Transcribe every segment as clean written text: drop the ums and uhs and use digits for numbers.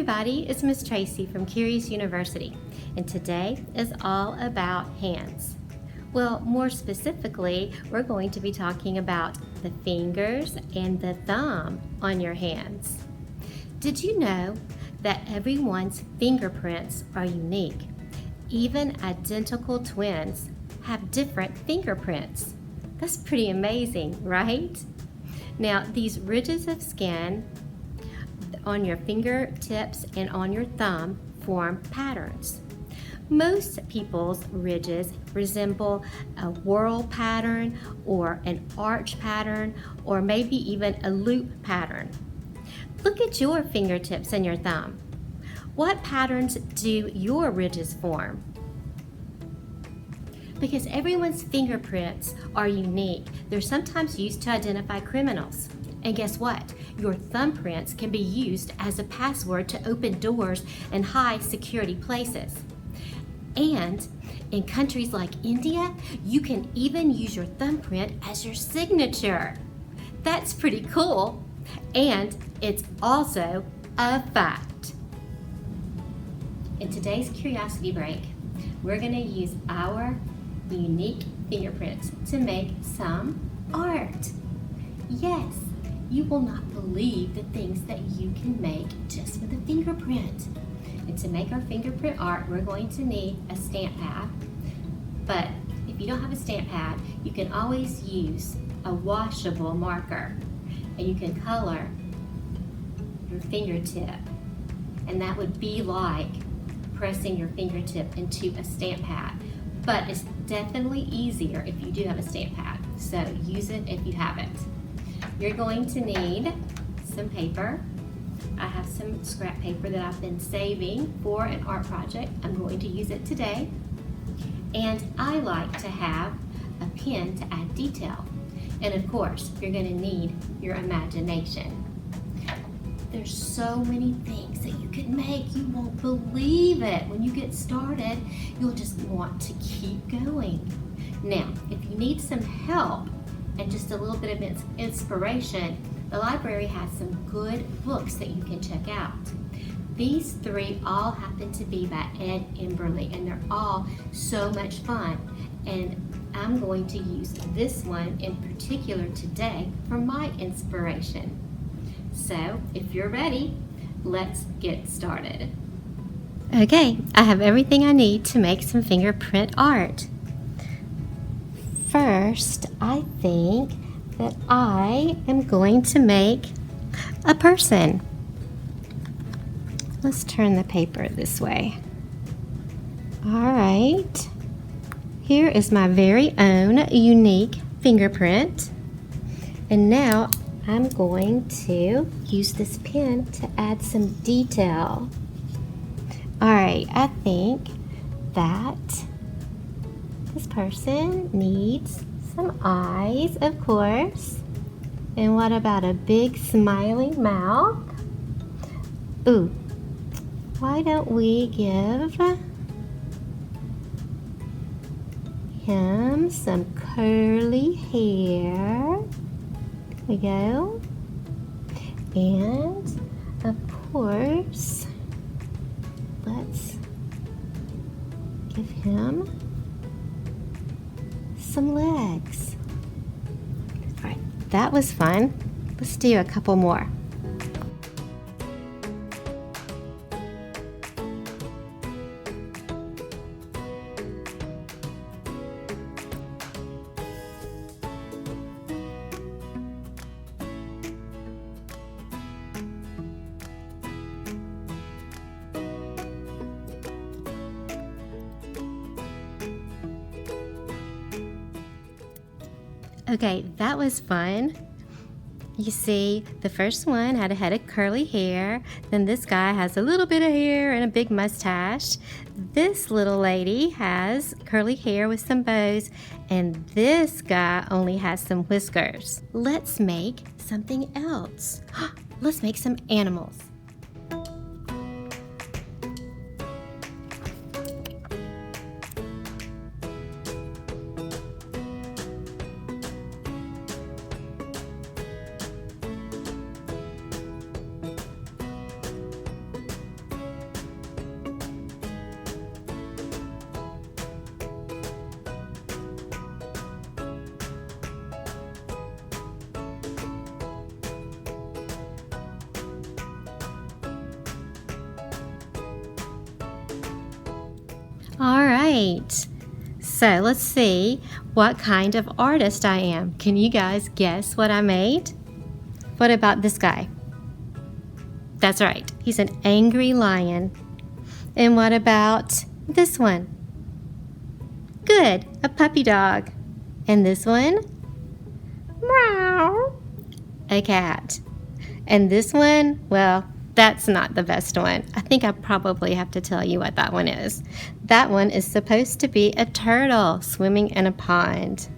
everybody, it's Miss Traci from Curious University, and today is all about hands. Well, more specifically, we're going to be talking about the fingers and the thumb on your hands. Did you know that everyone's fingerprints are unique? Even identical twins have different fingerprints. That's pretty amazing, right? Now, these ridges of skin on your fingertips and on your thumb form patterns. Most people's ridges resemble a whorl pattern or an arch pattern or maybe even a loop pattern. Look at your fingertips and your thumb. What patterns do your ridges form? Because everyone's fingerprints are unique, they're sometimes used to identify criminals. And guess what? Your thumbprints can be used as a password to open doors in high security places. And in countries like India, you can even use your thumbprint as your signature. That's pretty cool. And it's also a fact. In today's Curiosity Break, we're going to use our unique fingerprints to make some art. Yes, you will not believe the things that you can make just with a fingerprint. And to make our fingerprint art, we're going to need a stamp pad. But if you don't have a stamp pad, you can always use a washable marker. And you can color your fingertip. And that would be like pressing your fingertip into a stamp pad. But it's definitely easier if you do have a stamp pad. So use it if you have it. You're going to need some paper. I have some scrap paper that I've been saving for an art project. I'm going to use it today. And I like to have a pen to add detail. And of course, you're going to need your imagination. There's so many things that you can make. You won't believe it. When you get started, you'll just want to keep going. Now, if you need some help and just a little bit of inspiration, the library has some good books that you can check out. These three all happen to be by Emberley, and they're all so much fun. And I'm going to use this one in particular today for my inspiration. So, if you're ready, let's get started. Okay, I have everything I need to make some fingerprint art. First, I think that I am going to make a person. Let's turn the paper this way. All right, here is my very own unique fingerprint. And now I'm going to use this pen to add some detail. All right, I think that this person needs some eyes, of course. And what about a big smiling mouth? Ooh, why don't we give him some curly hair? There we go. And of course, let's give him some legs. All right, that was fun. Let's do a couple more. Okay, that was fun. You see, the first one had a head of curly hair. Then this guy has a little bit of hair and a big mustache. This little lady has curly hair with some bows. And this guy only has some whiskers. Let's make something else. Let's make some animals. right. So let's see what kind of artist I am. Can you guys guess what I made? What about this guy? That's right. He's an angry lion. And what about this one? Good, a puppy dog. And this one? Meow. A cat. And this one, well, that's not the best one. I think I probably have to tell you what that one is. That one is supposed to be a turtle swimming in a pond.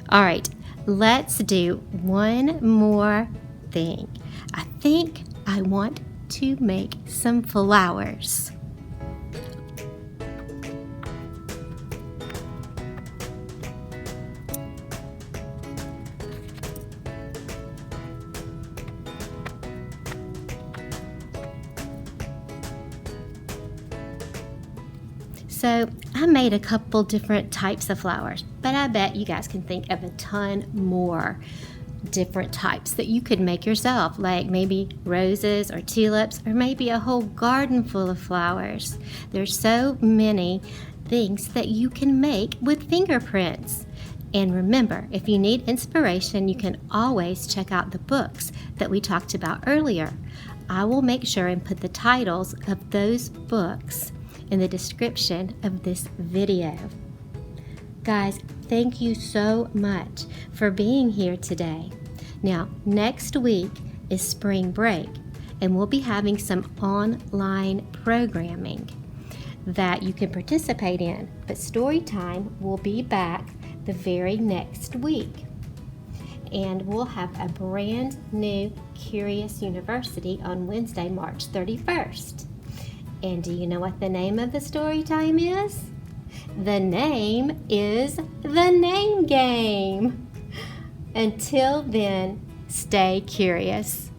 All right, let's do one more thing. I think I want to make some flowers. So I made a couple different types of flowers, but I bet you guys can think of a ton more different types that you could make yourself, like maybe roses or tulips, or maybe a whole garden full of flowers. There's so many things that you can make with fingerprints. And remember, if you need inspiration, you can always check out the books that we talked about earlier. I will make sure and put the titles of those books in the description of this video. Guys, thank you so much for being here today. Now, next week is spring break, and we'll be having some online programming that you can participate in. But story time will be back the very next week. And we'll have a brand new Curious University on Wednesday, March 31st. And do you know what the name of the story time is? The name is The Name Game. Until then, stay curious.